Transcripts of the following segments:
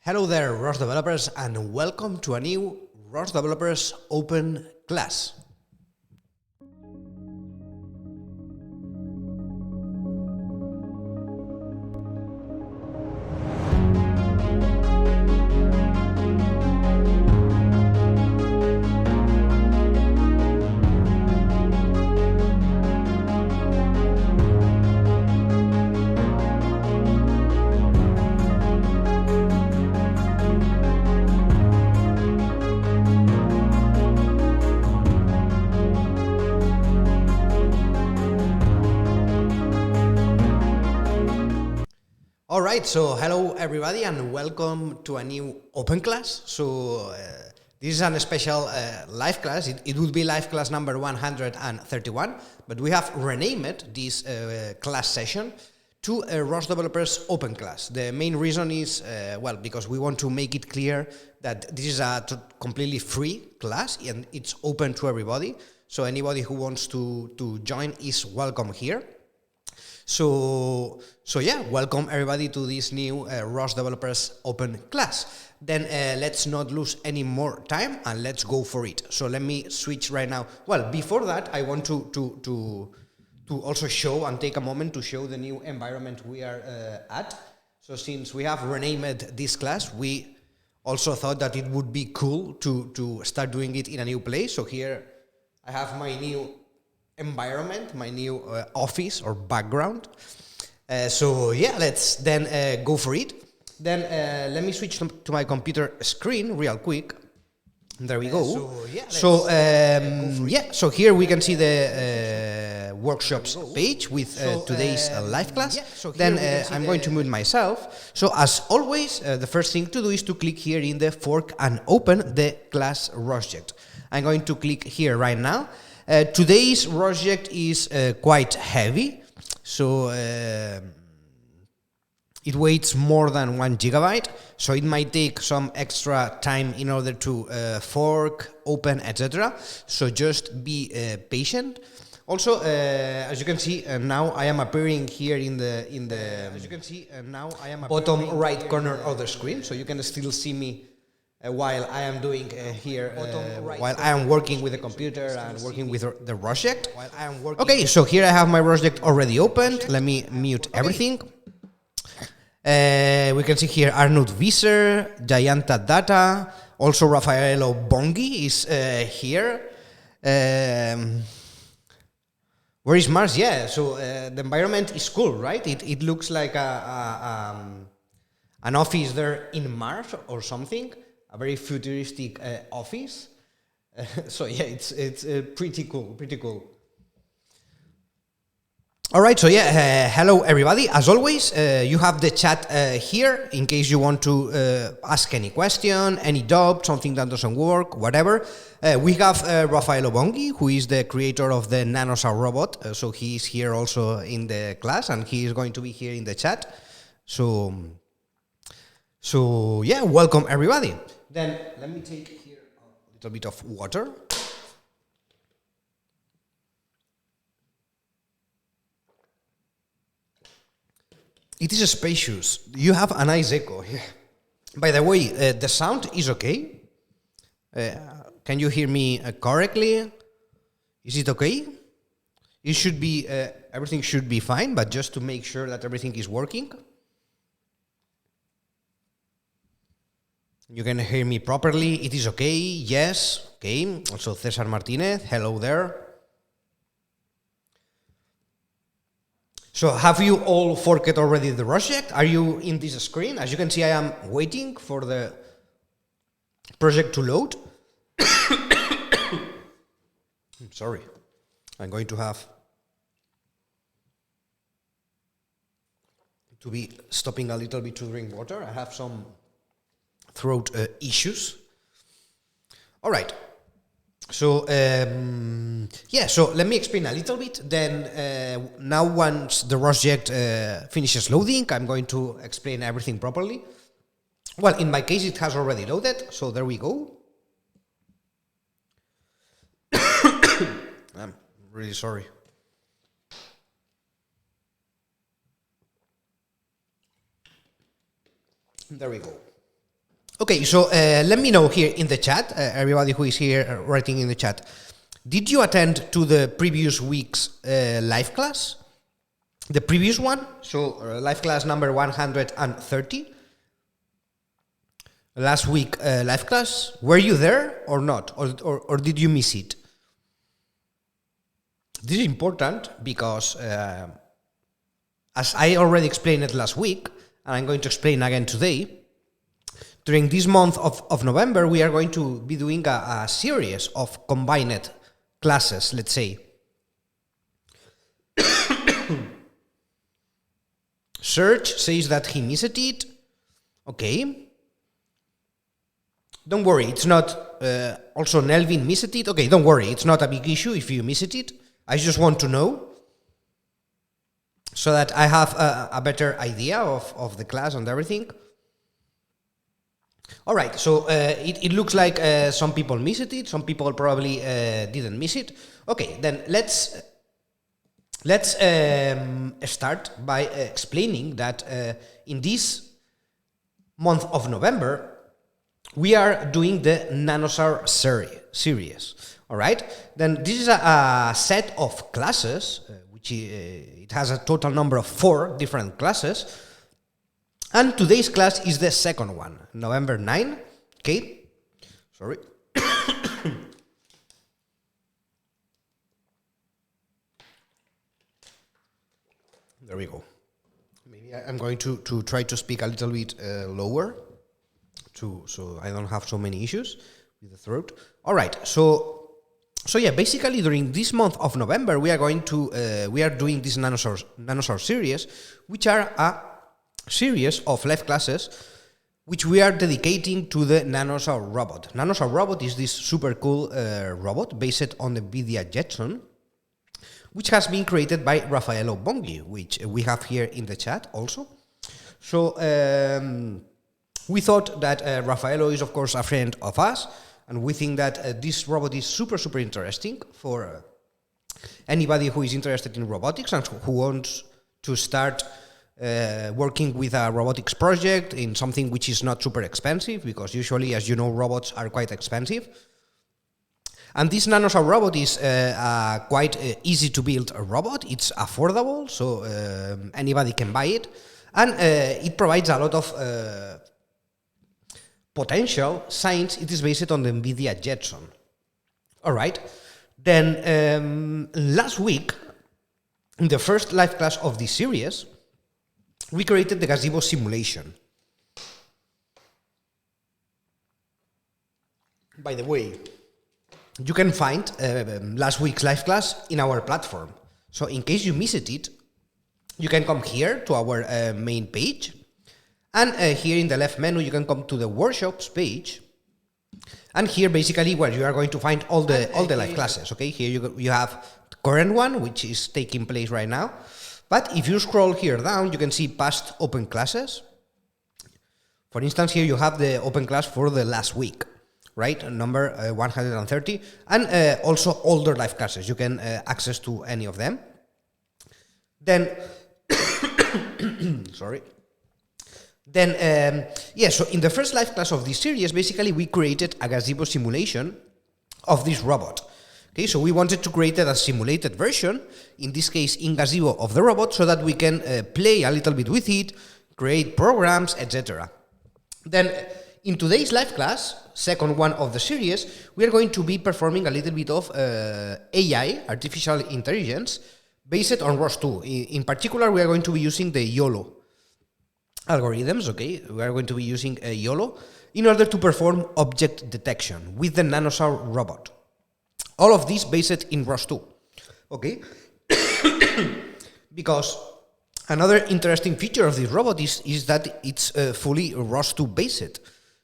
Hello there, ROS developers, and welcome to a new ROS Developers Open Class. Alright, so hello everybody and welcome to a new open class. So this is a special live class. It would be live class number 131, but we have renamed this class session to a ROS Developers Open Class. The main reason is, because we want to make it clear that this is a completely free class and it's open to everybody. So anybody who wants to join is welcome here. So yeah, welcome everybody to this new ROS Developers Open Class. Then let's not lose any more time and let's go for it. So let me switch right now. Well, before that, I want to also show and take a moment to show the new environment we are at. So since we have renamed this class, we also thought that it would be cool to start doing it in a new place. So here I have my new environment, my new office or background. So yeah, let's then go for it. Then let me switch to my computer screen real quick. There we go. So here we can see the workshops page with today's live class. Then I'm going to mute myself. So as always, the first thing to do is to click here in the fork and open the class project. I'm going to click here right now. Today's project is quite heavy, so it weighs more than 1 gigabyte, so it might take some extra time in order to fork, open, etc. So just be patient. Also, as you can see, now I am appearing here in the bottom right corner of the screen, so you can still see me while I am doing here, while I am working with the computer and working with the project. Okay, so here I have my project already opened. Let me mute everything. We can see here Arnold Visser, Jayanta Data, also Raffaello Bonghi is here. Where is Mars? Yeah, so the environment is cool, right? It looks like an office there in Mars or something. A very futuristic office. So yeah, it's pretty cool, All right, so yeah, hello everybody. As always, you have the chat here in case you want to ask any question, any doubt, something that doesn't work, whatever. We have Raffaello Bonghi, who is the creator of the NanoSaur Robot. So he is here also in the class and he is going to be here in the chat. So yeah, welcome everybody. Then let me take here a little bit of water. It is spacious. You have a nice echo here. By the way, the sound is okay. Can you hear me correctly? Is it okay? It should be, everything should be fine, but just to make sure that everything is working. You can hear me properly. It is okay. Yes. Okay. Also, Cesar Martinez. Hello there. So, have you all forked already the project? Are you in this screen? As you can see, I am waiting for the project to load. Sorry. I'm going to have to be stopping a little bit to drink water. I have some throat issues. All right. So yeah. So let me explain a little bit. Then now, once the project finishes loading, I'm going to explain everything properly. Well, in my case, it has already loaded. So there we go. I'm really sorry. There we go. Okay, so let me know here in the chat, everybody who is here writing in the chat. Did you attend to the previous week's live class? The previous one, so live class number 130. Last week live class, were you there or not? Or did you miss it? This is important because as I already explained it last week, and I'm going to explain again today, during this month of November, we are going to be doing a series of combined classes, let's say. Serge says that he missed it. Okay. Don't worry, it's not... also, Nelvin missed it. Okay, don't worry, it's not a big issue if you missed it. I just want to know so that I have a better idea of the class and everything. All right, so it looks like some people missed it, some people probably didn't miss it. Okay, then let's start by explaining that in this month of November, we are doing the NanoSaur series. All right, then this is a set of classes, which it has a total number of 4 different classes. And today's class is the second one, November 9. Okay, sorry. There we go. Maybe I'm going to try to speak a little bit lower, so I don't have so many issues with the throat. All right, so yeah, basically during this month of November, we are doing this NanoSaur series, which are a series of live classes which we are dedicating to the NanoSaur Robot. NanoSaur Robot is this super cool robot based on the NVIDIA Jetson, which has been created by Raffaello Bonghi, which we have here in the chat also. So we thought that Raffaello is, of course, a friend of us, and we think that this robot is super interesting for anybody who is interested in robotics and who wants to start working with a robotics project in something which is not super expensive, because usually, as you know, robots are quite expensive. And this NanoSaur robot is a quite easy to build a robot. It's affordable, so anybody can buy it. And it provides a lot of potential since it is based on the NVIDIA Jetson. All right. Then last week, in the first live class of this series, we created the Gazebo Simulation. By the way, you can find last week's live class in our platform. So in case you missed it, you can come here to our main page. And here in the left menu, you can come to the workshops page. And here, basically, where you are going to find all the live classes. Okay, here you have the current one, which is taking place right now. But if you scroll here down, you can see past open classes. For instance, here you have the open class for the last week, right? Number 130, and also older live classes. You can access to any of them. Then, sorry. Then, so in the first live class of this series, basically we created a Gazebo simulation of this robot. Okay, so we wanted to create a simulated version, in this case in Gazebo of the robot, so that we can play a little bit with it, create programs, etc. Then, in today's live class, second one of the series, we are going to be performing a little bit of AI, artificial intelligence, based on ROS2. In particular, we are going to be using the YOLO algorithms, okay? We are going to be using YOLO in order to perform object detection with the NanoSaur robot. All of this based in ROS2, okay? Because another interesting feature of this robot is that it's fully ROS2 based.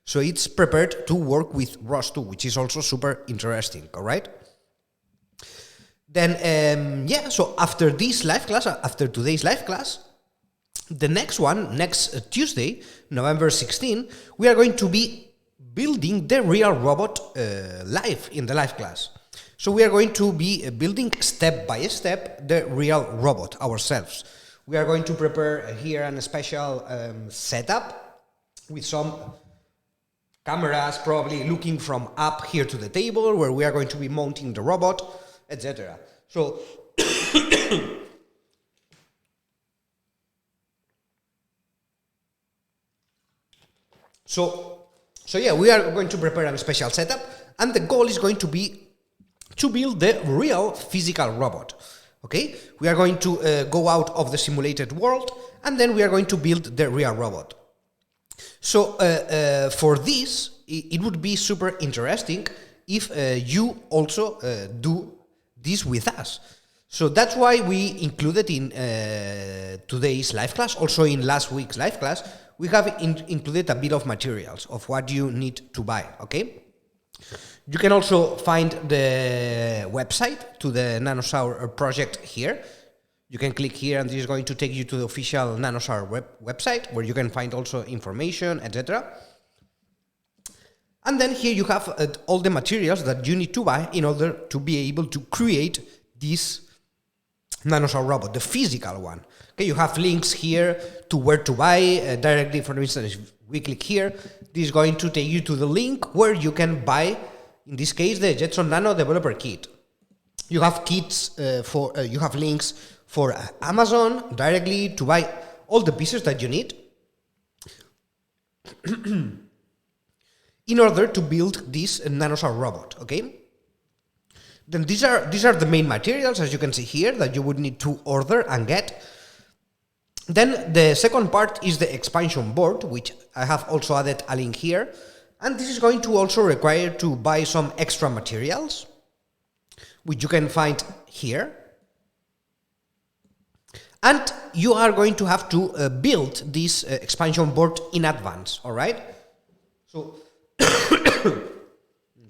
So it's prepared to work with ROS2, which is also super interesting, all right? Then, so after this live class, after today's live class, the next one, next Tuesday, November 16, we are going to be building the real robot live in the live class. So we are going to be building step by step the real robot ourselves. We are going to prepare here a special setup with some cameras, probably looking from up here to the table where we are going to be mounting the robot, etc. So So yeah, we are going to prepare a special setup, and the goal is going to be to build the real physical robot. Okay, we are going to go out of the simulated world, and then we are going to build the real robot. So for this, it would be super interesting if you also do this with us. So that's why we included in today's live class, also in last week's live class, we have included a bit of materials of what you need to buy, okay? You can also find the website to the NanoSaur project here. You can click here and this is going to take you to the official NanoSaur website where you can find also information, etc. And then here you have all the materials that you need to buy in order to be able to create this NanoSaur robot, the physical one. Okay, you have links here to where to buy directly. For instance, if we click here, this is going to take you to the link where you can buy, in this case, the Jetson Nano Developer Kit. You have kits you have links for Amazon directly to buy all the pieces that you need in order to build this NanoSaur robot. Okay. Then these are the main materials, as you can see here, that you would need to order and get. Then the second part is the expansion board, which I have also added a link here. And this is going to also require to buy some extra materials, which you can find here. And you are going to have to build this expansion board in advance, all right? So,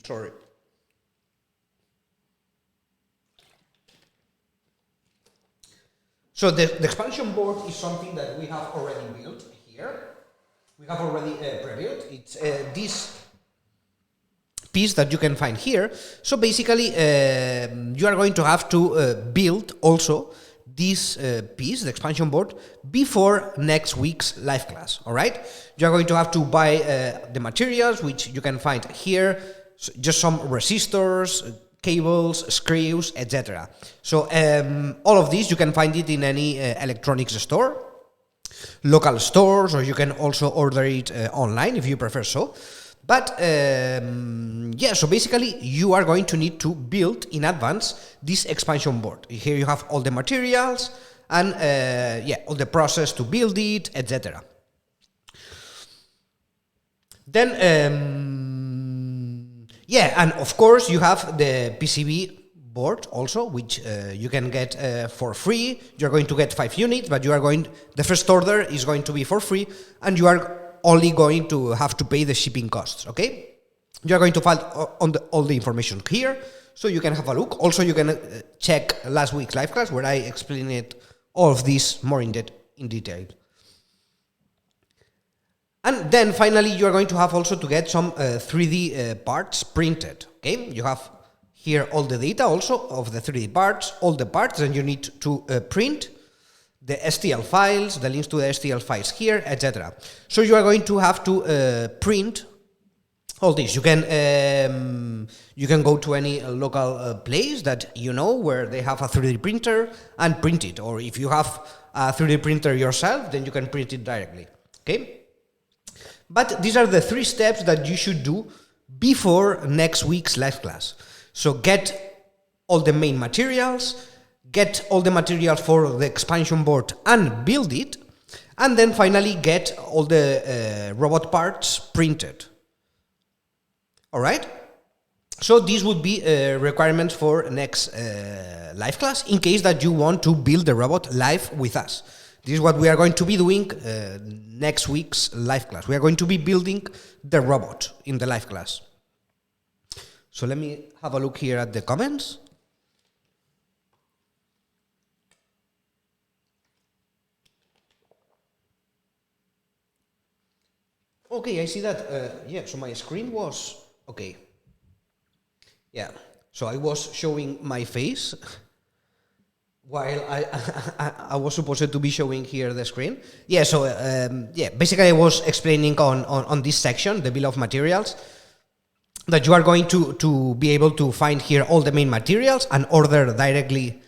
sorry. So the expansion board is something that we have already built here. We have already pre-built. It's this piece that you can find here. So basically, you are going to have to build also this piece, the expansion board, before next week's live class, all right? You are going to have to buy the materials, which you can find here, so just some resistors, cables, screws, etc. So all of these, you can find it in any electronics store, local stores, or you can also order it online if you prefer so. But yeah, so basically you are going to need to build in advance this expansion board. Here you have all the materials and yeah, all the process to build it, etc. Then yeah, and of course you have the PCB board also, which you can get for free. You're going to get 5 units, but the first order is going to be for free, and you are only going to have to pay the shipping costs, okay? You are going to find all the information here, so you can have a look. Also, you can check last week's live class where I explained it, all of this more in detail. And then finally, you are going to have also to get some 3D parts printed, okay? You have here all the data also of the 3D parts, all the parts, and you need to print the STL files, the links to the STL files here, etc. So you are going to have to print all this. You can go to any local place that you know where they have a 3D printer and print it. Or if you have a 3D printer yourself, then you can print it directly, okay? But these are the 3 steps that you should do before next week's live class. So get all the main materials, get all the materials for the expansion board and build it, and then finally get all the robot parts printed. All right? So these would be requirements for next live class in case that you want to build the robot live with us. This is what we are going to be doing next week's live class. We are going to be building the robot in the live class. So let me have a look here at the comments. Okay, I see that, yeah, so my screen was, okay. Yeah, so I was showing my face. while I was supposed to be showing here the screen. Yeah, so yeah, basically I was explaining on this section, the bill of materials, that you are going to be able to find here all the main materials and order directly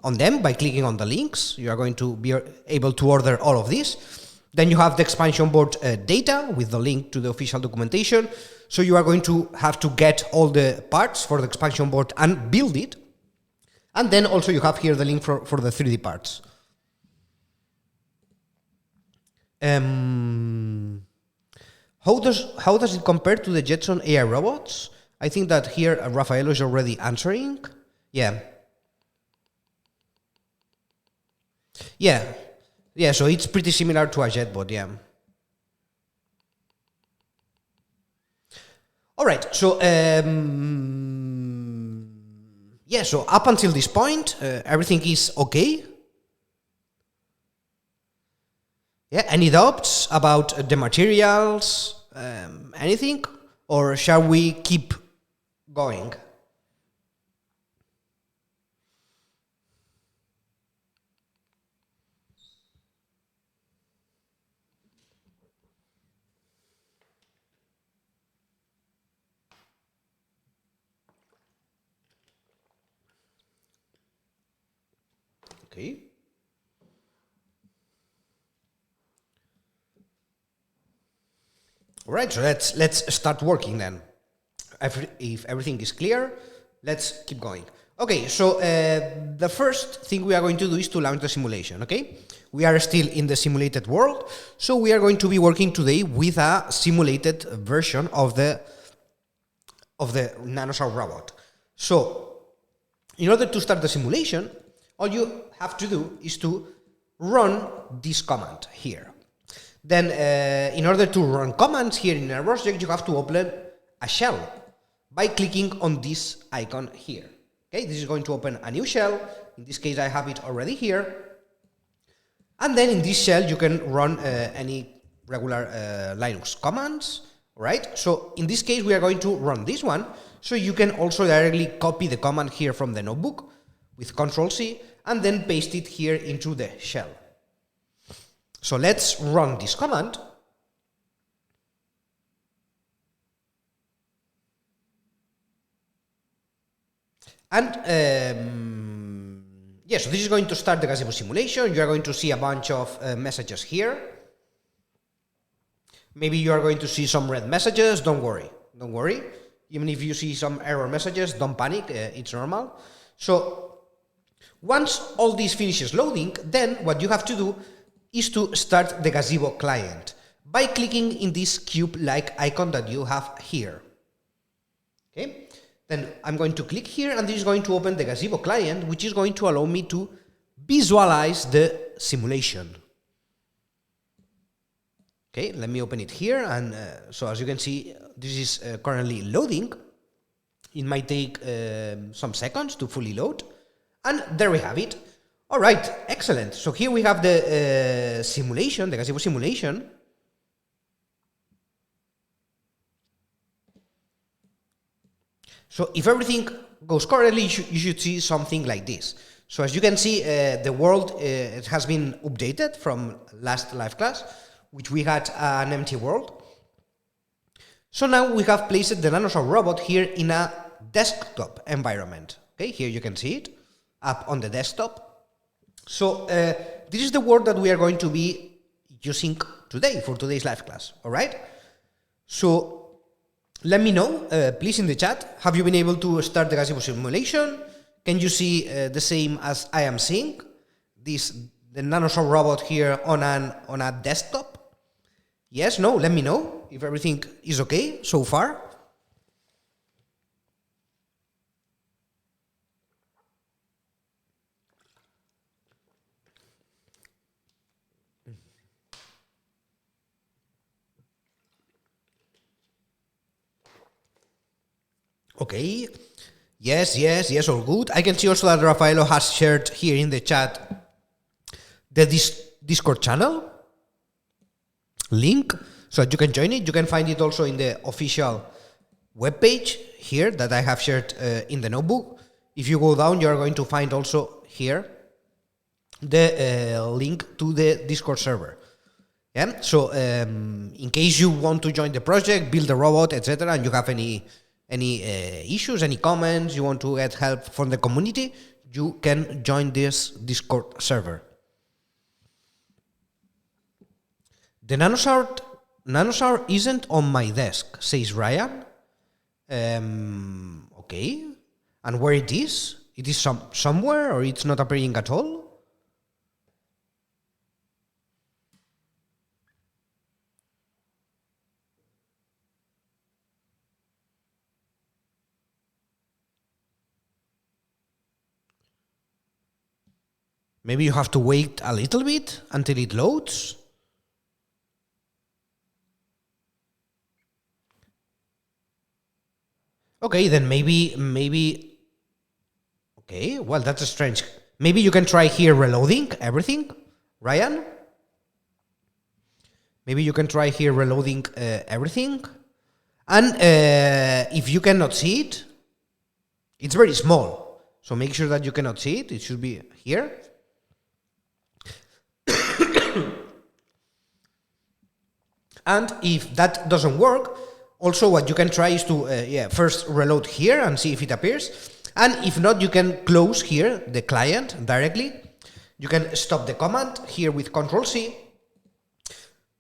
on them by clicking on the links. You are going to be able to order all of this. Then you have the expansion board data with the link to the official documentation. So you are going to have to get all the parts for the expansion board and build it. And then also you have here the link for the 3D parts. How does it compare to the Jetson AI robots? I think that here Raffaello is already answering. Yeah. Yeah, so it's pretty similar to a JetBot, yeah. All right, so yeah, so up until this point, everything is okay. Yeah, any doubts about the materials, anything? Or shall we keep going? Okay. All right, so let's start working then. If everything is clear, let's keep going. Okay, so the first thing we are going to do is to launch the simulation, okay? We are still in the simulated world, so we are going to be working today with a simulated version of the NanoSaur robot. So, in order to start the simulation, all you have to do is to run this command here. Then, in order to run commands here in a project, you have to open a shell by clicking on this icon here. Okay, this is going to open a new shell. In this case, I have it already here. And then in this shell, you can run any regular Linux commands, right? So in this case, we are going to run this one. So you can also directly copy the command here from the notebook with Ctrl+C and then paste it here into the shell. So let's run this command. And yeah, so this is going to start the Gazebo simulation. You are going to see a bunch of messages here. Maybe you are going to see some red messages. Don't worry. Even if you see some error messages, don't panic. It's normal. So once all this finishes loading, then what you have to do is to start the Gazebo Client by clicking in this cube-like icon that you have here. Okay. Then I'm going to click here, and this is going to open the Gazebo Client, which is going to allow me to visualize the simulation. Okay, let me open it here, and so as you can see, this is currently loading. It might take some seconds to fully load, and there we have it. All right, excellent. So here we have the simulation, the Gazebo simulation. So if everything goes correctly, you should see something like this. So as you can see, the world it has been updated from last live class, which we had an empty world. So now we have placed the NanoSaur robot here in a desktop environment. Okay, here you can see it up on the desktop. So this is the world that we are going to be using today for today's live class. All right. So let me know, please, in the chat. Have you been able to start the Gazebo simulation? Can you see the same as I am seeing? The NanoSaur robot here on a desktop? Yes, no, let me know if everything is okay so far. Okay, yes, all good. I can see also that Raffaello has shared here in the chat the Discord channel link, so that you can join it. You can find it also in the official webpage here that I have shared in the notebook. If you go down, you are going to find also here the link to the Discord server. Yeah. So in case you want to join the project, build a robot, etc., and you have any issues, any comments, you want to get help from the community, you can join this Discord server. The NanoSaur isn't on my desk, says Ryan. Okay. And where it is? It is somewhere, or it's not appearing at all? Maybe you have to wait a little bit until it loads. Okay, then maybe. Okay, well, that's strange. Maybe you can try here reloading everything, Ryan. Maybe you can try here reloading everything. And if you cannot see it, it's very small. So make sure that you cannot see it. It should be here. And if that doesn't work, also what you can try is to first reload here and see if it appears. And if not, you can close here the client directly. You can stop the command here with Control-C,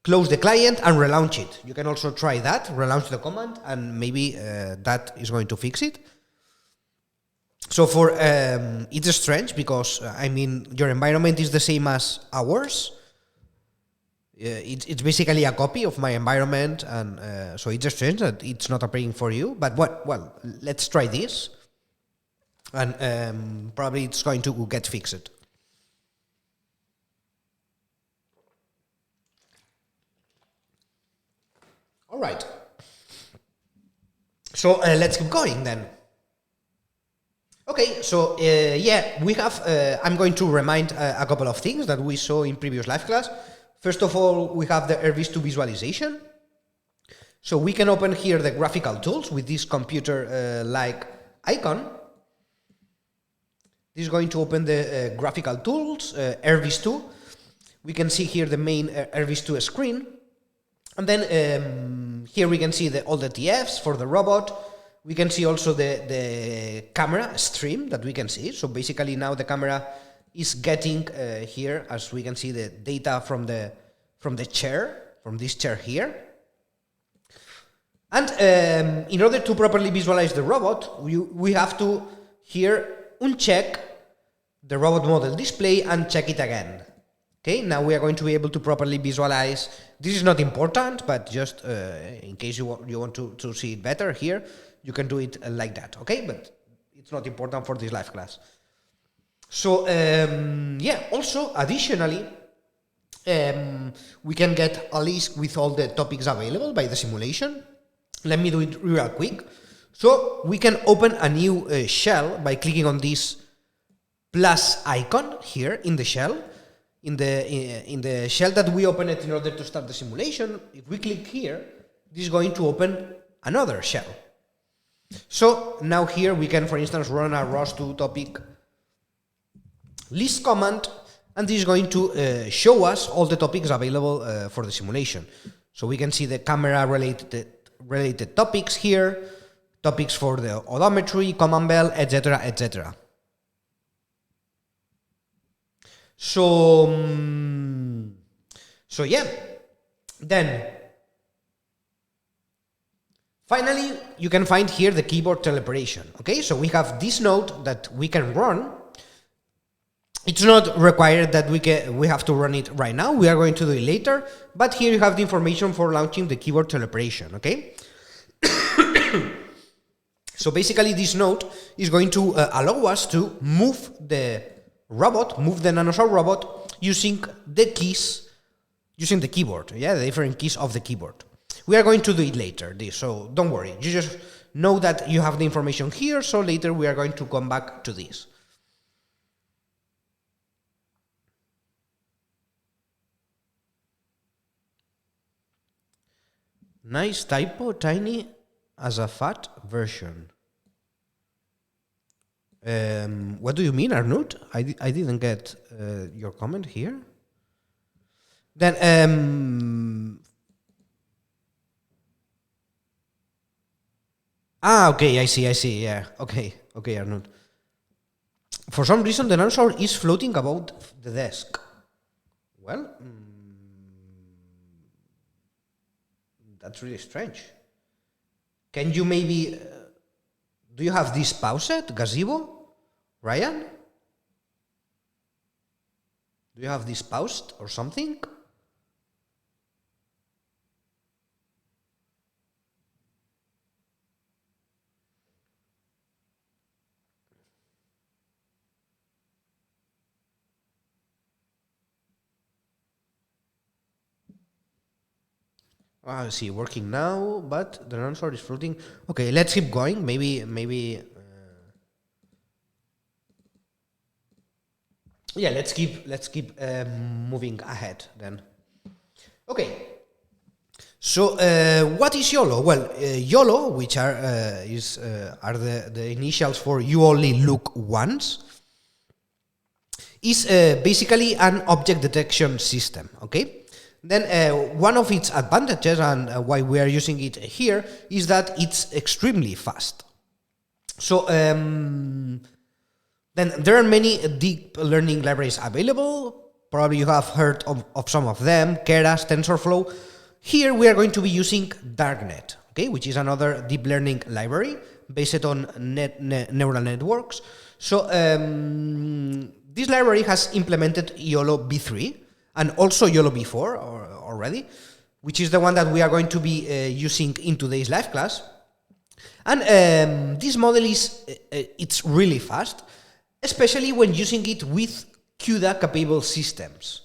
close the client and relaunch it. You can also try that, relaunch the command, and maybe that is going to fix it. So for it's strange because I mean your environment is the same as ours. It's basically a copy of my environment, and so it's strange that it's not appearing for you. But well, let's try this, and probably it's going to get fixed. All right. So let's keep going then. Okay, so yeah, we have. I'm going to remind a couple of things that we saw in previous live class. First of all, we have the ROS2 visualization. So we can open here the graphical tools with this computer-like icon. This is going to open the graphical tools, ROS2. We can see here the main ROS2 screen. And then here we can see all the TFs for the robot. We can see also the camera stream that we can see. So basically now the camera is getting here, as we can see, the data from the chair, from this chair here. And in order to properly visualize the robot, we have to here uncheck the robot model display and check it again. Okay, now we are going to be able to properly visualize. This is not important, but just in case you want to see it better here, you can do it like that, okay? But it's not important for this live class. So, yeah, also, additionally, we can get a list with all the topics available by the simulation. Let me do it real quick. So, we can open a new shell by clicking on this plus icon here in the shell. In the shell that we open it in order to start the simulation, if we click here, this is going to open another shell. So, now here we can, for instance, run a ROS2 topic list command, and this is going to show us all the topics available for the simulation. So we can see the camera related topics here, topics for the odometry, command bell, etc., etc. So yeah, then finally you can find here the keyboard teleoperation. Okay, so we have this node that we can run. It's not required that we have to run it right now. We are going to do it later. But here you have the information for launching the keyboard teleoperation, okay? So basically this node is going to allow us to move the robot, move the NanoSaur robot using the keys, using the keyboard, yeah, the different keys of the keyboard. We are going to do it later, so don't worry. You just know that you have the information here, so later we are going to come back to this. Nice typo, tiny as a fat version. What do you mean, Arnold? I didn't get your comment here. Then, okay, I see, yeah. Okay, Arnold. For some reason, the NanoSaur is floating about the desk. Well, that's really strange. Can you maybe... do you have this paused, Gazebo? Ryan? Do you have this paused or something? I see, working now, but the NanoSaur is floating. Okay, let's keep going. Maybe. Yeah, let's keep moving ahead then. Okay. So what is YOLO? Well, YOLO, which are the initials for you only look once, is basically an object detection system. Okay. Then one of its advantages, and why we are using it here, is that it's extremely fast. So then there are many deep learning libraries available. Probably you have heard of some of them, Keras, TensorFlow. Here we are going to be using Darknet, okay, which is another deep learning library based on neural networks. So this library has implemented YOLO v3 and also YOLO v4 already, which is the one that we are going to be using in today's live class. And this model it's really fast, especially when using it with CUDA-capable systems.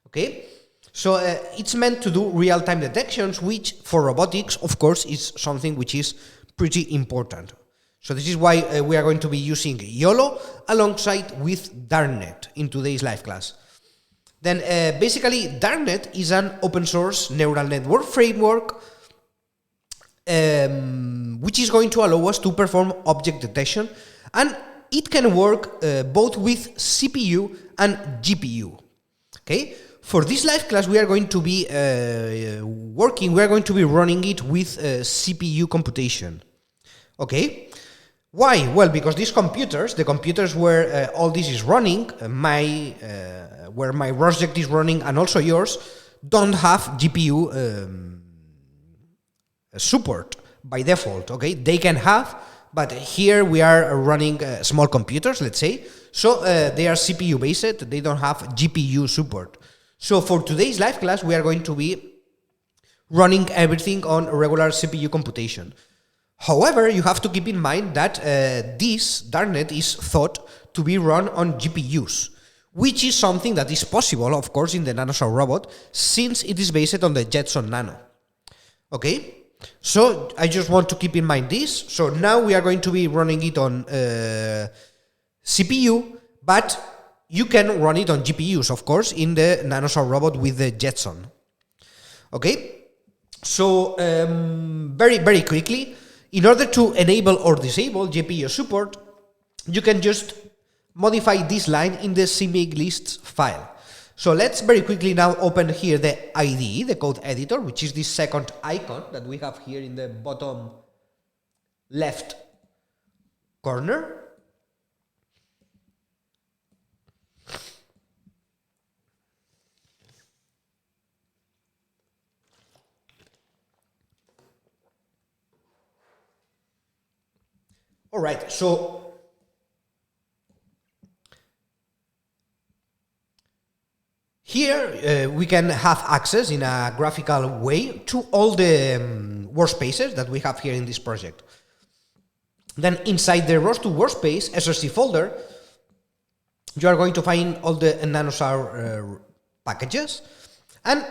Okay, so it's meant to do real-time detections, which for robotics, of course, is something which is pretty important. So this is why we are going to be using YOLO alongside with Darknet in today's live class. Then basically Darknet is an open source neural network framework which is going to allow us to perform object detection, and it can work both with CPU and GPU. Okay, for this live class we are going to be running it with CPU computation. Okay, why? Well, because these computers, the computers where all this is running, where my project is running and also yours, don't have GPU support by default. Okay, they can have, but here we are running small computers, let's say, so they are CPU based, they don't have GPU support. So for today's live class we are going to be running everything on regular CPU computation. However, you have to keep in mind that this Darknet is thought to be run on GPUs, which is something that is possible, of course, in the NanoSaur Robot, since it is based on the Jetson Nano. Okay, so I just want to keep in mind this. So now we are going to be running it on CPU, but you can run it on GPUs, of course, in the NanoSaur Robot with the Jetson. Okay, so very, very quickly, in order to enable or disable GPU support, you can just modify this line in the CMake lists file. So let's very quickly now open here the IDE, the code editor, which is this second icon that we have here in the bottom left corner. All right, so here we can have access in a graphical way to all the workspaces that we have here in this project. Then inside the ROS2 workspace SRC folder, you are going to find all the NanoSaur packages. And,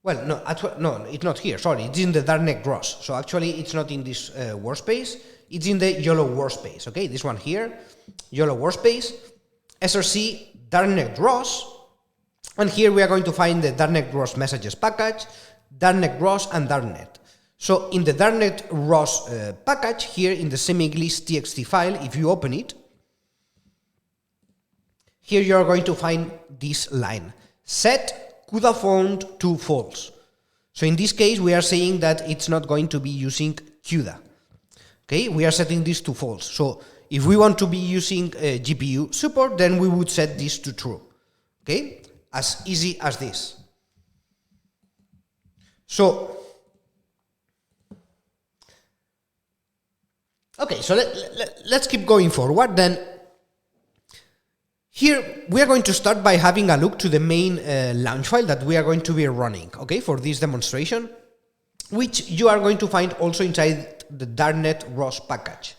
well, no, it's not here, sorry, it's in the Darknet ROS. So actually it's not in this workspace, it's in the YOLO workspace, okay? This one here, YOLO workspace, SRC, Darknet ROS, and here we are going to find the Darknet ROS messages package, Darknet ROS, and Darknet. So in the Darknet ROS package, here in the semi-glist txt file, if you open it, here you are going to find this line, set CUDA font to false. So in this case, we are saying that it's not going to be using CUDA. Okay, we are setting this to false. So if we want to be using GPU support, then we would set this to true. Okay, as easy as this. So, okay, so let's keep going forward. Then here we are going to start by having a look to the main launch file that we are going to be running, okay, for this demonstration, which you are going to find also inside the Darknet ROS package.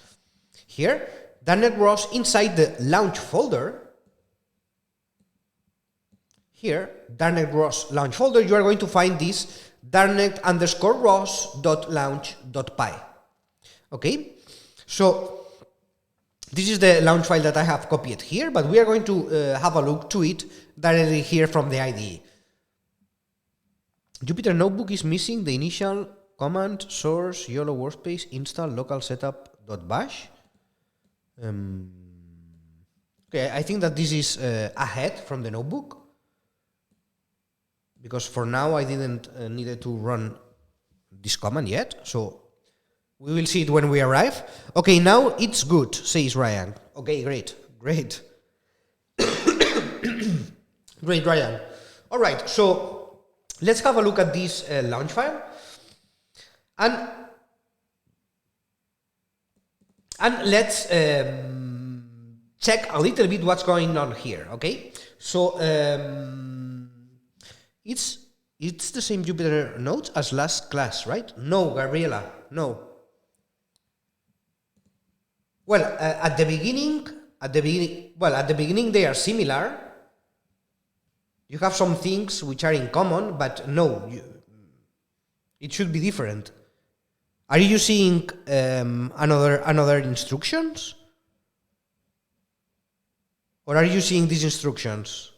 Here, Darknet ROS inside the launch folder. Here, Darknet ROS launch folder, you are going to find this darknet_ros.launch.py. Okay, so this is the launch file that I have copied here, but we are going to have a look to it directly here from the IDE. Jupyter Notebook is missing the initial command source YOLO workspace install local setup.bash. Okay, I think that this is ahead from the notebook, because for now I didn't need to run this command yet, so we will see it when we arrive. Okay, now it's good, says Ryan. Okay, great. Great, Ryan. All right, so let's have a look at this launch file, and let's check a little bit what's going on here. Okay, so it's the same Jupyter nodes as last class, right? No, Gabriela, no. Well, at the beginning they are similar. You have some things which are in common, but no, it should be different. Are you using another instructions? Or are you seeing these instructions?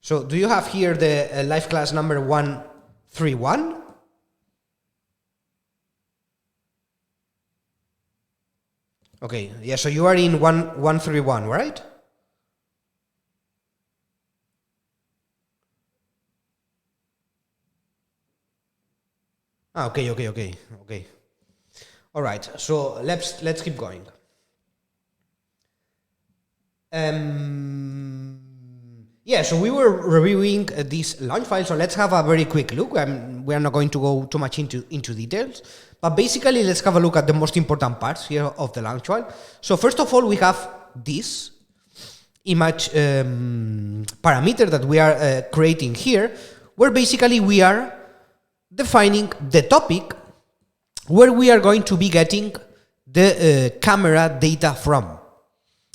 So do you have here the live class number 131? Okay, yeah, so you are in 131, right? Ah, okay. All right, so let's keep going. Yeah, so we were reviewing this launch file, so let's have a very quick look. We are not going to go too much into details, but basically let's have a look at the most important parts here of the launch file. So first of all, we have this image parameter that we are creating here, where basically we are defining the topic where we are going to be getting the camera data from,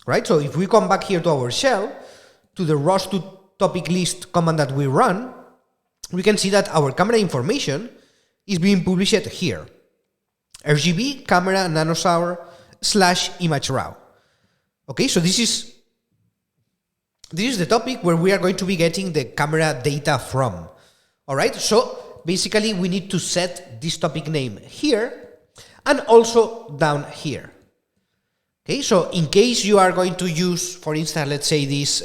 right? So if we come back here to our shell, to the ROS2 topic list command that we run, we can see that our camera information is being published here. RGB camera NanoSaur /image raw. Okay, so this is the topic where we are going to be getting the camera data from. All right, so basically we need to set this topic name here and also down here. Okay, so in case you are going to use, for instance, let's say these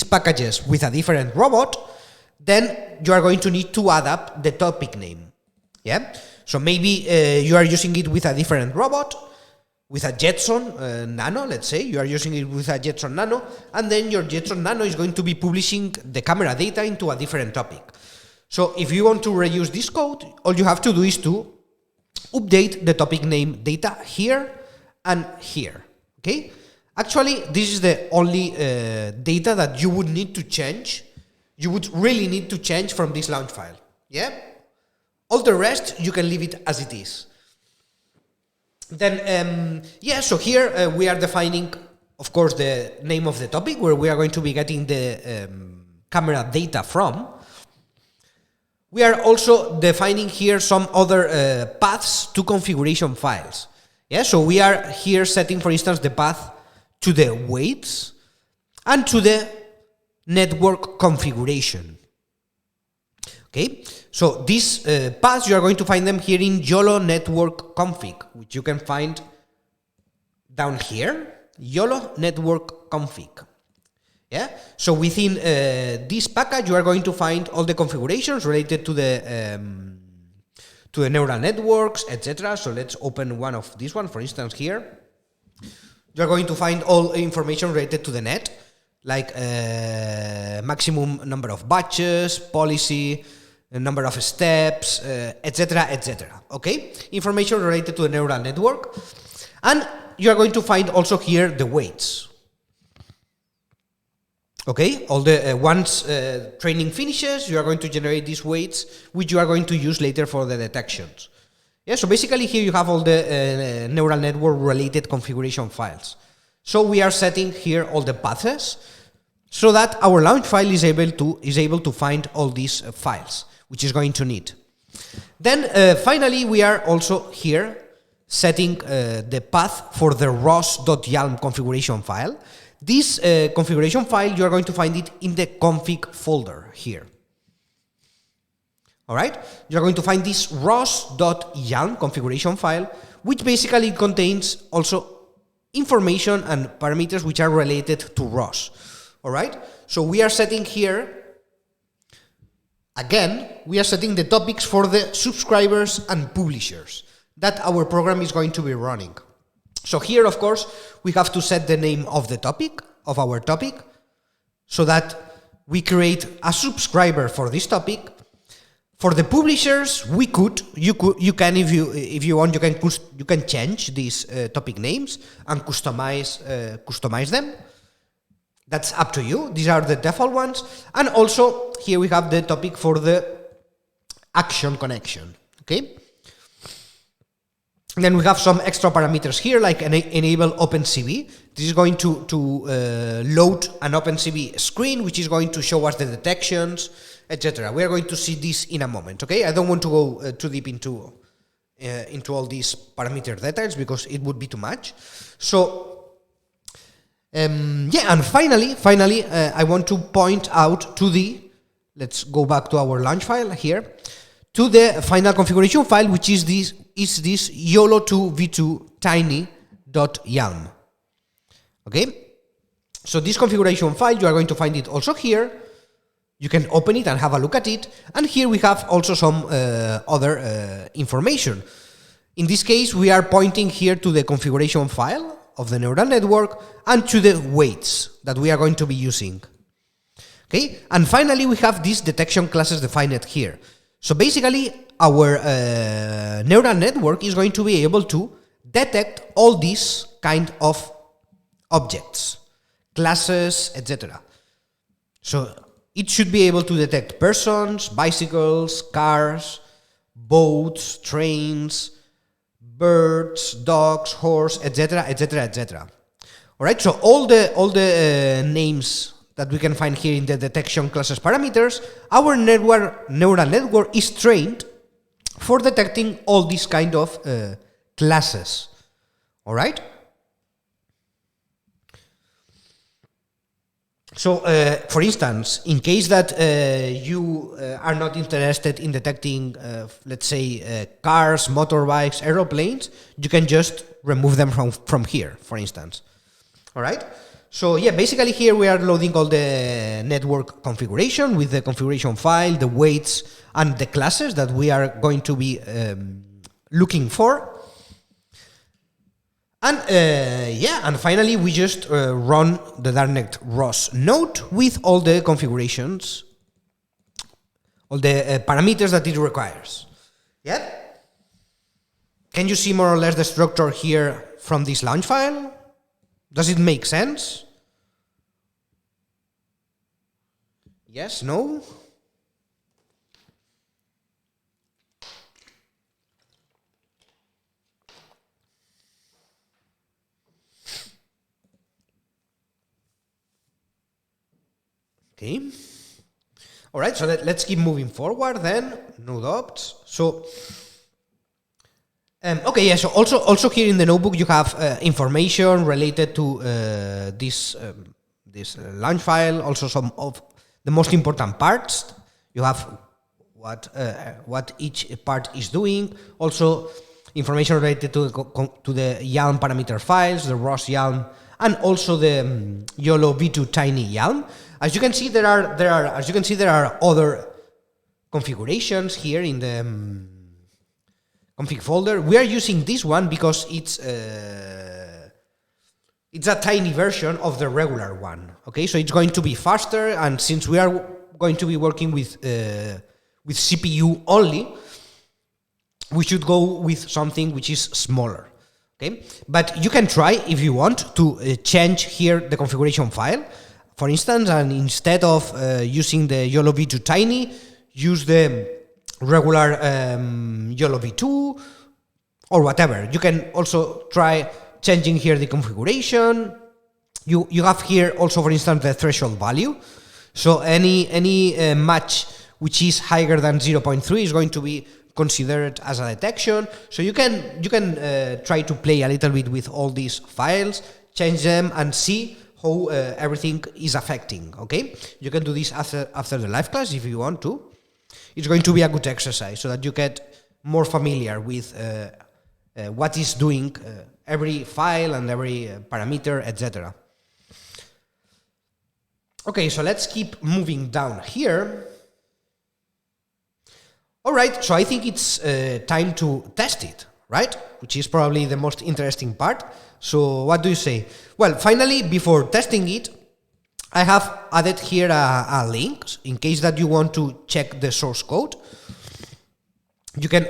packages with a different robot, then you are going to need to add up the topic name. Yeah, so maybe you are using it with a different robot, with a Jetson Nano, let's say you are using it with a Jetson Nano, and then your Jetson Nano is going to be publishing the camera data into a different topic. So if you want to reuse this code, all you have to do is to update the topic name data here and here. Okay, actually this is the only data that you would need to change. You would really need to change from this launch file. Yeah, all the rest you can leave it as it is. Then yeah, so here we are defining, of course, the name of the topic where we are going to be getting the camera data from. We are also defining here some other paths to configuration files. Yeah, so we are here setting, for instance, the path to the weights and to the network configuration. Okay, so these paths, you are going to find them here in YOLO network config, which you can find down here, YOLO network config. Yeah, so within this package, you are going to find all the configurations related to the neural networks, etc. So let's open one of these one, for instance, here. You are going to find all information related to the net, like maximum number of batches, policy, number of steps, etc., etc. Okay, information related to the neural network, and you are going to find also here the weights. Okay, all the once training finishes, you are going to generate these weights, which you are going to use later for the detections. Yeah, so basically here you have all the neural network related configuration files. So we are setting here all the paths so that our launch file is able to find all these files, which is going to need. Then finally we are also here setting the path for the ROS.yalm configuration file. This configuration file, you are going to find it in the config folder here. All right, you're going to find this ROS.yalm configuration file, which basically contains also information and parameters which are related to ROS. All right, so we are setting here, again, we are setting the topics for the subscribers and publishers that our program is going to be running. So here, of course, we have to set the name of the topic, of our topic, so that we create a subscriber for this topic. For the publishers, you can if you want, you can change these topic names and customize them. That's up to you. These are the default ones. And also here we have the topic for the action connection. Okay. Then we have some extra parameters here, like enable OpenCV. This is going to load an OpenCV screen, which is going to show us the detections, etc. We are going to see this in a moment. Okay, I don't want to go too deep into all these parameter details because it would be too much. So yeah, and finally, I want to point out to the. Let's go back to our launch file here. To the final configuration file, which is this YOLO2 v2 tiny.yalm. Okay, so this configuration file, you are going to find it also here. You can open it and have a look at it. And here we have also some other information. In this case, we are pointing here to the configuration file of the neural network and to the weights that we are going to be using. Okay, and finally, we have these detection classes defined here. So basically, our neural network is going to be able to detect all these kind of objects, classes, etc. So it should be able to detect persons, bicycles, cars, boats, trains, birds, dogs, horse, etc., etc., etc. All right. So all the names that we can find here in the detection classes parameters, our neural network is trained for detecting all these kind of classes. All right. So, for instance, in case that you are not interested in detecting, let's say, cars, motorbikes, aeroplanes, you can just remove them from here, for instance. All right. So yeah, basically here we are loading all the network configuration with the configuration file, the weights, and the classes that we are going to be looking for. And yeah, and finally we just run the Darknet ROS node with all the configurations, all the parameters that it requires. Yeah? Can you see more or less the structure here from this launch file? Does it make sense? Yes, no? Okay. All right, so let's keep moving forward then. Node opt. So Okay, yeah. So also here in the notebook you have information related to this launch file. Also some of the most important parts. You have what each part is doing. Also information related to the YALM parameter files, the ROS YALM, and also the YOLO v2 tiny YALM. As you can see, there are other configurations here in the config folder. We are using this one because it's a tiny version of the regular one. Okay, so it's going to be faster, and since we are going to be working with CPU only, we should go with something which is smaller. Okay, but you can try if you want to change here the configuration file, for instance, and instead of using the YOLO v2 tiny, use the regular YOLO v2 or whatever. You can also try changing here the configuration. You have here also, for instance, the threshold value. So any match which is higher than 0.3 is going to be considered as a detection. So you can try to play a little bit with all these files, change them, and see how everything is affecting. Okay, you can do this after the live class if you want to. It's going to be a good exercise so that you get more familiar with what is doing every file and every parameter, etc. Okay, so let's keep moving down here. All right, so I think it's time to test it, right? Which is probably the most interesting part. So what do you say? Well, finally, before testing it, I have added here a link in case that you want to check the source code. You can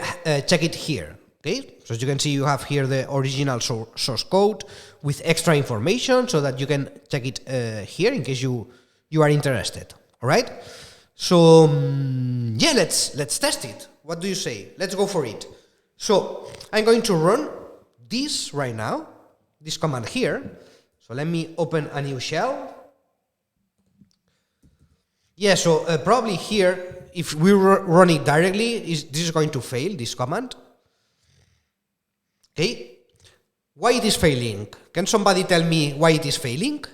check it here. Okay, so as you can see, you have here the original source code with extra information so that you can check it here in case you are interested. All right. So yeah, let's test it. What do you say? Let's go for it. So I'm going to run this right now, this command here. So let me open a new shell. Yeah, so probably here, if we run it directly, this is going to fail, this command. Okay, why it is failing? Can somebody tell me why it is failing?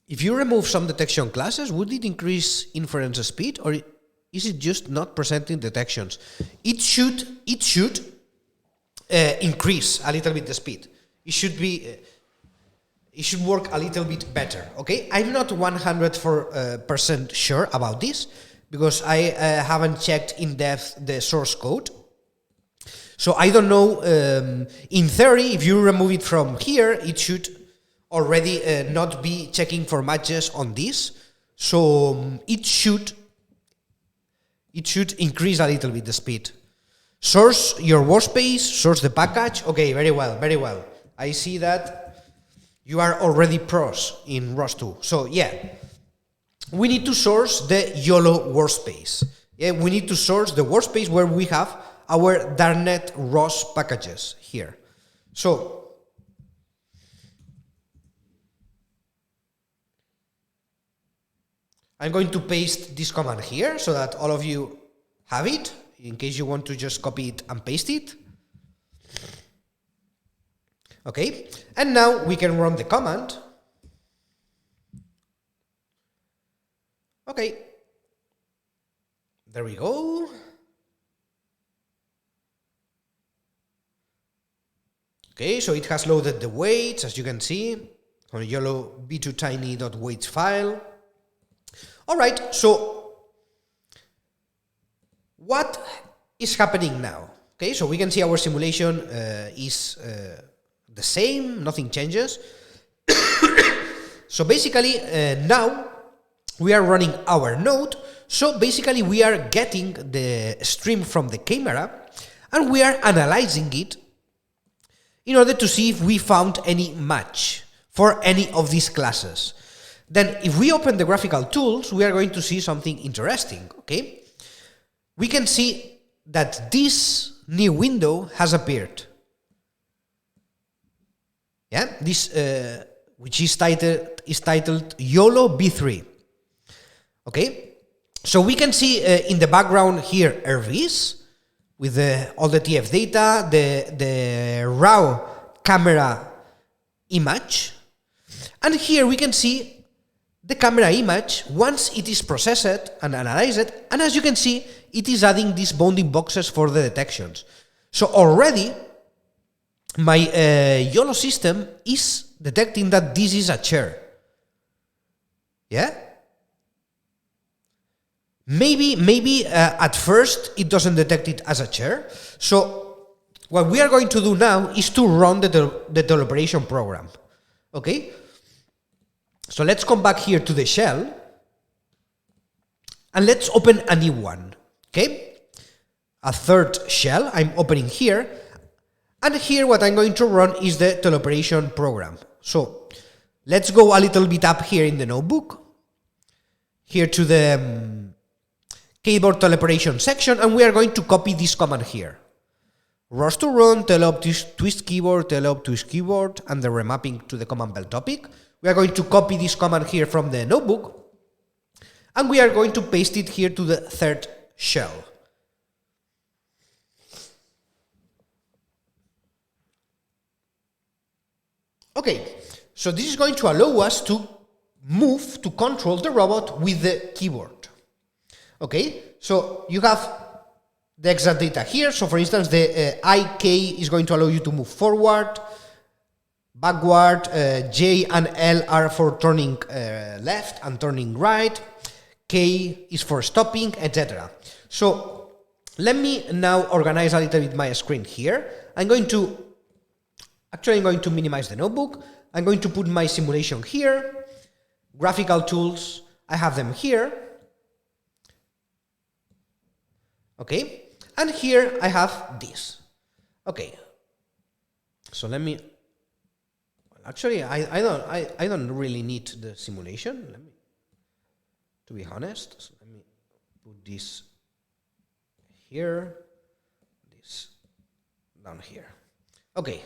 If you remove some detection classes, would it increase inference speed, or is it just not presenting detections? It should increase a little bit the speed. It should work a little bit better. Okay, I'm not 100% sure about this because I haven't checked in depth the source code. So I don't know. In theory, if you remove it from here, it should already not be checking for matches on this, so it should increase a little bit the speed. Source your workspace, source the package. Okay, very well, very well. I see that you are already pros in ROS2. So yeah, we need to source the YOLO workspace. Yeah, we need to source the workspace where we have our Darknet ROS packages here. So I'm going to paste this command here so that all of you have it, in case you want to just copy it and paste it. Okay, and now we can run the command. Okay, there we go. Okay, so it has loaded the weights, as you can see, on a YOLO v2 tiny.weights file. All right, so what is happening now? Okay, so we can see our simulation is the same, nothing changes. So basically, now we are running our node. So basically, we are getting the stream from the camera and we are analyzing it in order to see if we found any match for any of these classes. Then if we open the graphical tools, we are going to see something interesting, okay? We can see that this new window has appeared. Yeah, this which is titled YOLO V3. Okay, so we can see in the background here RVs with all the TF data, the raw camera image, and here we can see the camera image once it is processed and analyzed, and as you can see, it is adding these bounding boxes for the detections. So already my YOLO system is detecting that this is a chair. Yeah? Maybe at first it doesn't detect it as a chair. So what we are going to do now is to run the deliberation program. Okay? So let's come back here to the shell and let's open a new one. Okay? A third shell I'm opening here. And here what I'm going to run is the deliberation program. So let's go a little bit up here in the notebook, here to the keyboard deliberation section, and we are going to copy this command here. ROS to run, telop twist keyboard, telop twist keyboard, and the remapping to the command belt topic. We are going to copy this command here from the notebook, and we are going to paste it here to the third shell. Okay, so this is going to allow us to move, to control the robot with the keyboard. Okay, so you have the exact data here. So for instance, the IK is going to allow you to move forward, backward, J and L are for turning left and turning right, K is for stopping, etc. So let me now organize a little bit my screen here. I'm going to minimize the notebook. I'm going to put my simulation here, graphical tools, I have them here. Okay, and here I have this. Okay, so let me. Actually, I don't really need the simulation. Let me, to be honest. So let me put this here, this down here. Okay.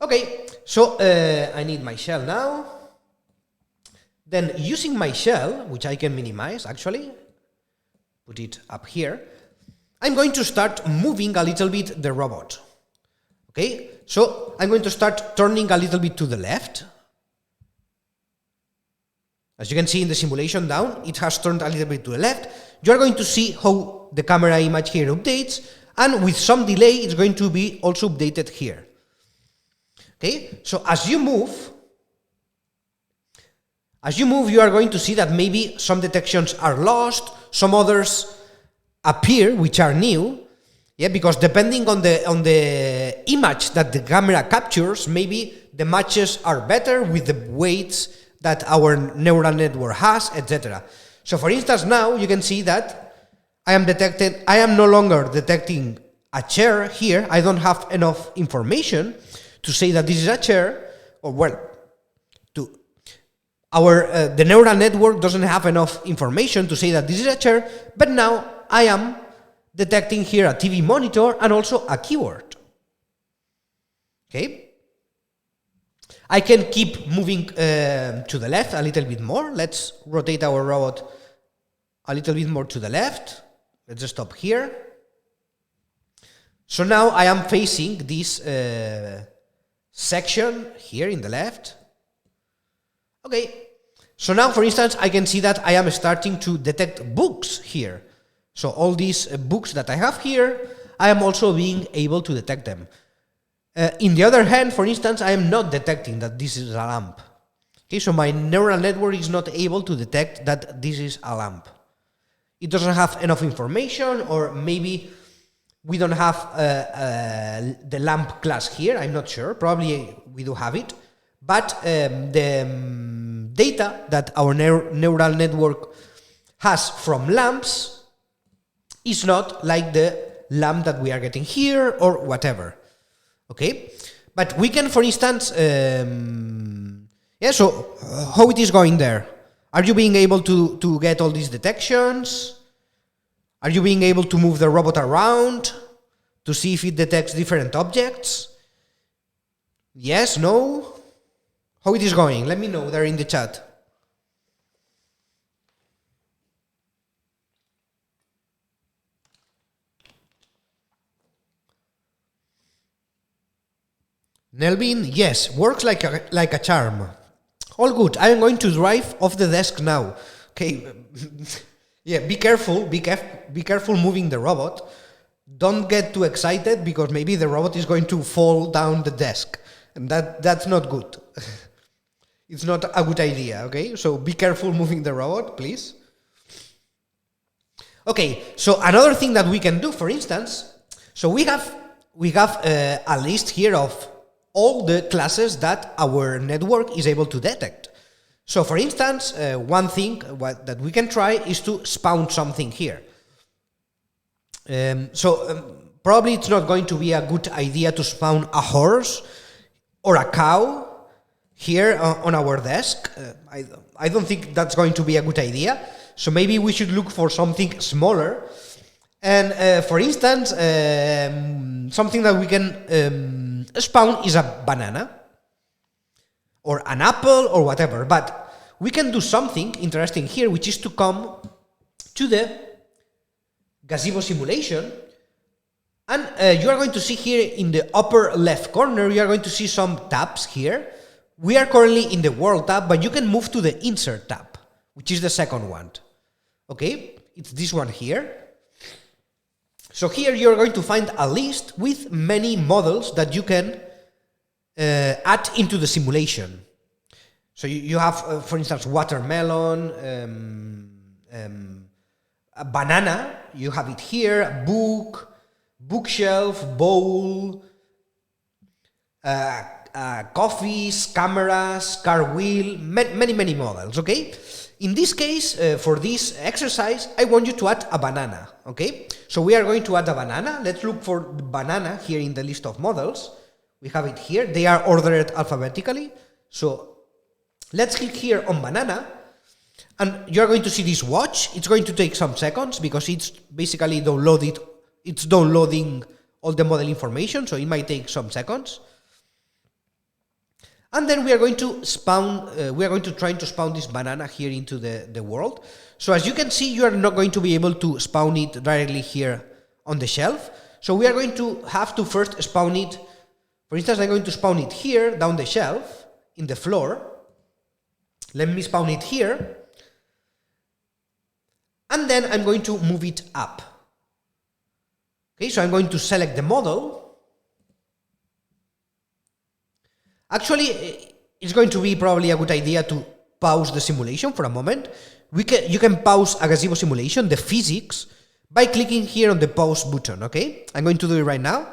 Okay, so I need my shell now. Then using my shell, which I can minimize actually, put it up here, I'm going to start moving a little bit the robot. Okay, so I'm going to start turning a little bit to the left. As you can see in the simulation down, it has turned a little bit to the left. You're going to see how the camera image here updates, and with some delay, it's going to be also updated here. Okay, so as you move, you are going to see that maybe some detections are lost, some others appear, which are new. Yeah, because depending on the image that the camera captures, maybe the matches are better with the weights that our neural network has, etc. So for instance, now you can see that I am no longer detecting a chair here. I don't have enough information to say that this is a chair, or well, the neural network doesn't have enough information to say that this is a chair, but now I am detecting here a TV monitor and also a keyboard. Okay? I can keep moving to the left a little bit more. Let's rotate our robot a little bit more to the left. Let's just stop here. So now I am facing this section here in the left. Okay. So now, for instance, I can see that I am starting to detect books here. So all these books that I have here, I am also being able to detect them. In the other hand, for instance, I am not detecting that this is a lamp. Okay, so my neural network is not able to detect that this is a lamp. It doesn't have enough information, or maybe we don't have the lamp class here. I'm not sure. Probably we do have it. But the data that our neural network has from lamps is not like the lamp that we are getting here or whatever. Okay? But we can, for instance, so how it is going there? Are you being able to get all these detections? Are you being able to move the robot around to see if it detects different objects? Yes, no? How it is going? Let me know there in the chat. Nelvin, yes, works like a charm. All good. I am going to drive off the desk now. Okay. Yeah, be careful. Be careful moving the robot. Don't get too excited because maybe the robot is going to fall down the desk, and that's not good. It's not a good idea. Okay, so be careful moving the robot, please. Okay, so another thing that we can do, for instance, so we have a list here of all the classes that our network is able to detect. So for instance, one thing that we can try is to spawn something here. Probably it's not going to be a good idea to spawn a horse or a cow here on our desk. I don't think that's going to be a good idea. So maybe we should look for something smaller. And for instance, something that we can spawn is a banana or an apple or whatever. But we can do something interesting here, which is to come to the Gazebo Simulation. And you are going to see here in the upper left corner, you are going to see some tabs here. We are currently in the World tab, but you can move to the Insert tab, which is the second one. Okay, it's this one here. So here you're going to find a list with many models that you can add into the simulation. So you have, for instance, watermelon, a banana, you have it here, a book, bookshelf, bowl, coffees, cameras, car wheel, many models, okay? In this case, for this exercise, I want you to add a banana, okay? So we are going to add a banana. Let's look for the banana here in the list of models. We have it here. They are ordered alphabetically. So let's click here on banana. And you're going to see this watch. It's going to take some seconds because it's basically downloaded. It's downloading all the model information, so it might take some seconds. And then we are going to try to spawn this banana here into the world. So as you can see, you are not going to be able to spawn it directly here on the shelf. So we are going to have to first spawn it. For instance, I'm going to spawn it here down the shelf in the floor. Let me spawn it here. And then I'm going to move it up. Okay, so I'm going to select the model. Actually, it's going to be probably a good idea to pause the simulation for a moment. You can pause a Gazebo simulation, the physics, by clicking here on the pause button, okay? I'm going to do it right now.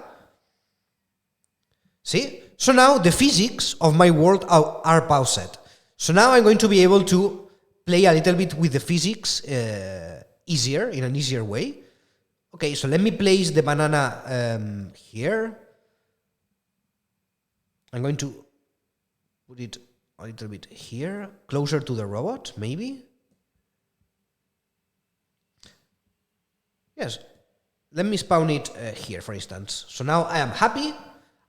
See? So now the physics of my world are paused. So now I'm going to be able to play a little bit with the physics in an easier way. Okay, so let me place the banana here. I'm going to put it a little bit here, closer to the robot, maybe. Yes, let me spawn it here, for instance. So now I am happy.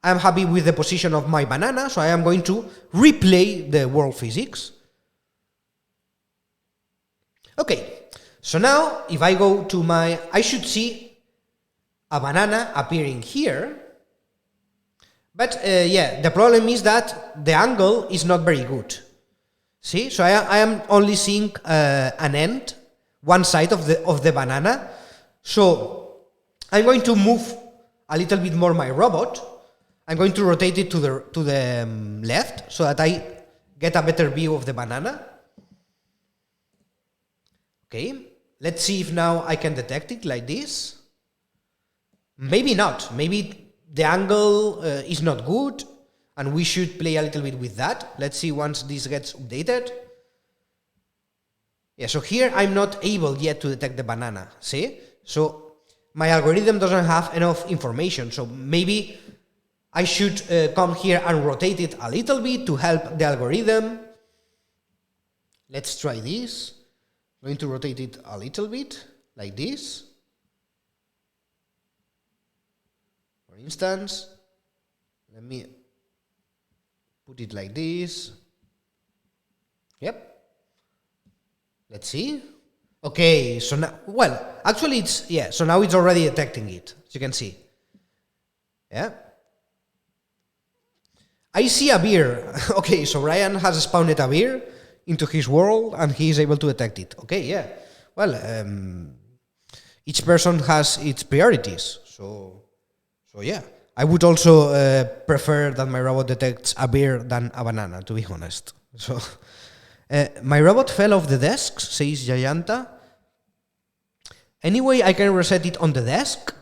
I am happy with the position of my banana, so I am going to replay the world physics. Okay, so now if I go to I should see a banana appearing here. But yeah, the problem is that the angle is not very good. See, so I am only seeing an end, one side of the banana. So I'm going to move a little bit more my robot. I'm going to rotate it to the left so that I get a better view of the banana. Okay, let's see if now I can detect it like this. Maybe not. Maybe the angle is not good, and we should play a little bit with that. Let's see once this gets updated. Yeah, so here I'm not able yet to detect the banana, see? So my algorithm doesn't have enough information, so maybe I should come here and rotate it a little bit to help the algorithm. Let's try this. I'm going to rotate it a little bit, like this. For instance, let me put it like this. Yep. Let's see. Okay, so now, well, actually it's, yeah, so now it's already detecting it, as you can see. Yeah. I see a beer. Okay, so Ryan has spawned a beer into his world and he is able to detect it. Okay, yeah. Well, each person has its priorities. So yeah. I would also prefer that my robot detects a beer than a banana, to be honest. So my robot fell off the desk, says Jayanta. Anyway, I can reset it on the desk.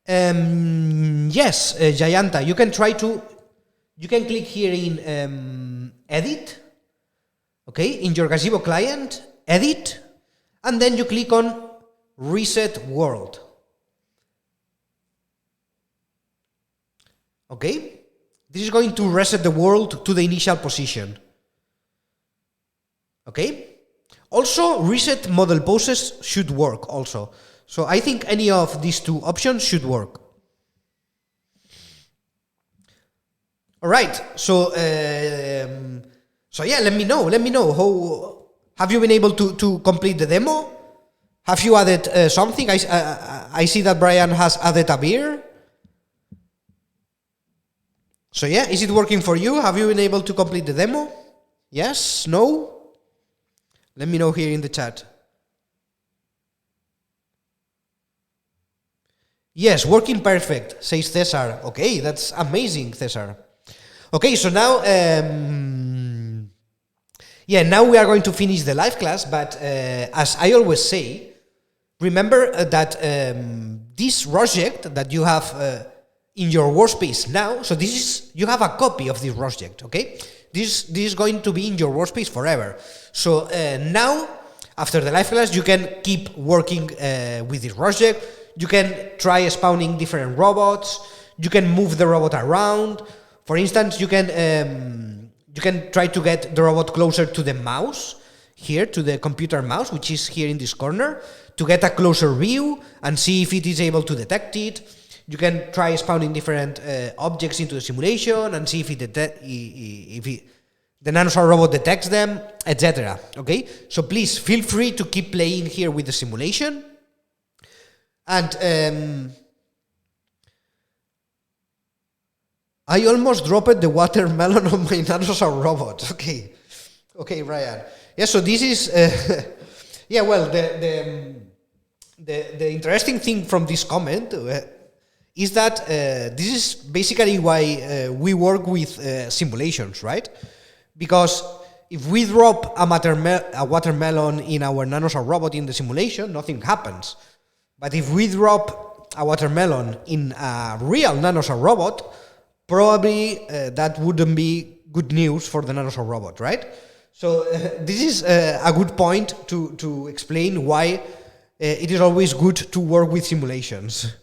Yes, Jayanta, you can try to, you can click here in edit, okay, in your Gazebo client, edit, and then you click on reset world. Okay, this is going to reset the world to the initial position. Okay, also reset model poses should work also. So I think any of these two options should work. All right, so yeah, let me know how have you been able to complete the demo? Have you added something? I see that Brian has added a beer. So yeah, is it working for you? Have you been able to complete the demo? Yes? No? Let me know here in the chat. Yes, working perfect, says Cesar. Okay, that's amazing, Cesar. Okay, so now, yeah, now we are going to finish the live class, but as I always say, remember that this project that you have in your workspace now, so this is, you have a copy of this project, okay? This is going to be in your workspace forever. So now, after the live class, you can keep working with this project. You can try spawning different robots. You can move the robot around. For instance, you can try to get the robot closer to the mouse, here to the computer mouse, which is here in this corner, to get a closer view and see if it is able to detect it. You can try spawning different objects into the simulation and see if the NanoSaur robot detects them, etc. Okay, so please feel free to keep playing here with the simulation. And I almost dropped the watermelon on my NanoSaur robot. Okay, Ryan. Yeah, so this is yeah. Well, the interesting thing from this comment is that this is basically why we work with simulations, right? Because if we drop a watermelon in our NanoSaur robot in the simulation, nothing happens. But if we drop a watermelon in a real NanoSaur robot, probably that wouldn't be good news for the NanoSaur robot, right? So this is a good point to explain why it is always good to work with simulations.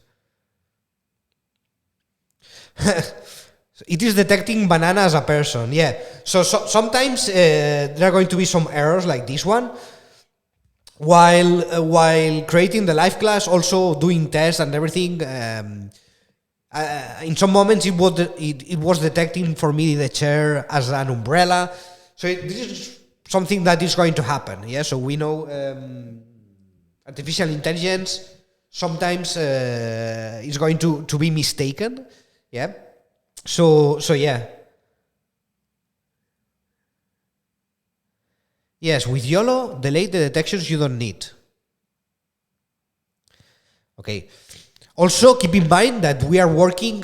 It is detecting banana as a person, yeah. So sometimes there are going to be some errors like this one. While creating the live class, also doing tests and everything, in some moments it was detecting for me the chair as an umbrella. So this is something that is going to happen, yeah. So we know artificial intelligence sometimes is going to be mistaken, yeah. So yeah. Yes, with YOLO, delete the detections you don't need. Okay. Also, keep in mind that we are working,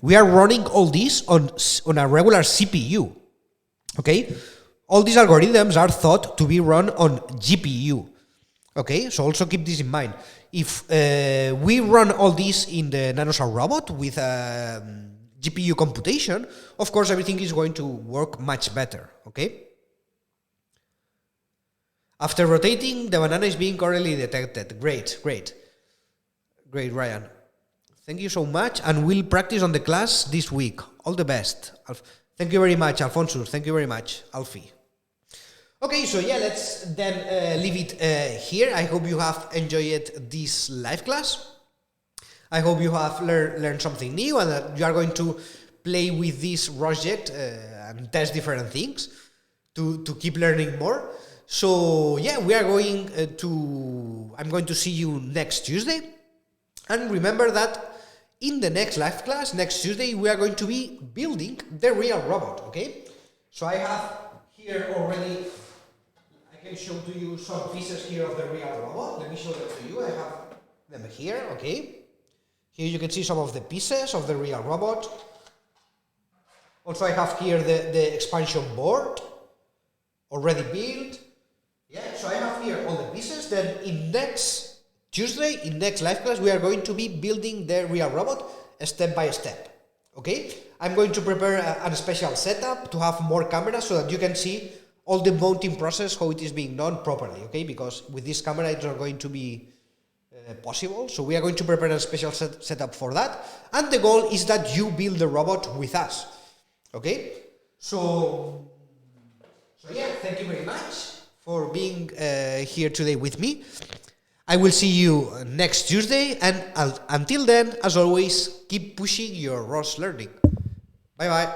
we are running all this on a regular CPU. Okay. All these algorithms are thought to be run on GPU. Okay. So also keep this in mind. If we run all this in the NanoSaur robot with GPU computation, of course, everything is going to work much better. Okay. After rotating, the banana is being correctly detected. Great, Ryan. Thank you so much, and we'll practice on the class this week. All the best. Thank you very much, Alfonso. Thank you very much, Alfie. Okay, so yeah, let's then leave it here. I hope you have enjoyed this live class. I hope you have learned something new and that you are going to play with this project and test different things to keep learning more. So yeah, we are going I'm going to see you next Tuesday. And remember that in the next live class, next Tuesday, we are going to be building the real robot, okay? So I have here already, I can show to you some pieces here of the real robot. Let me show them to you. I have them here, okay? Here you can see some of the pieces of the real robot. Also, I have here the expansion board already built. Yeah, so I have here all the pieces. Then in next Tuesday, in next live class, we are going to be building the real robot step by step. Okay? I'm going to prepare a special setup to have more cameras so that you can see all the mounting process, how it is being done properly. Okay? Because with this camera, it's not going to be possible. So we are going to prepare a special setup for that. And the goal is that you build the robot with us. Okay? So yeah, thank you very much for being here today with me. I will see you next Tuesday, and until then, as always, keep pushing your ROS learning. Bye bye.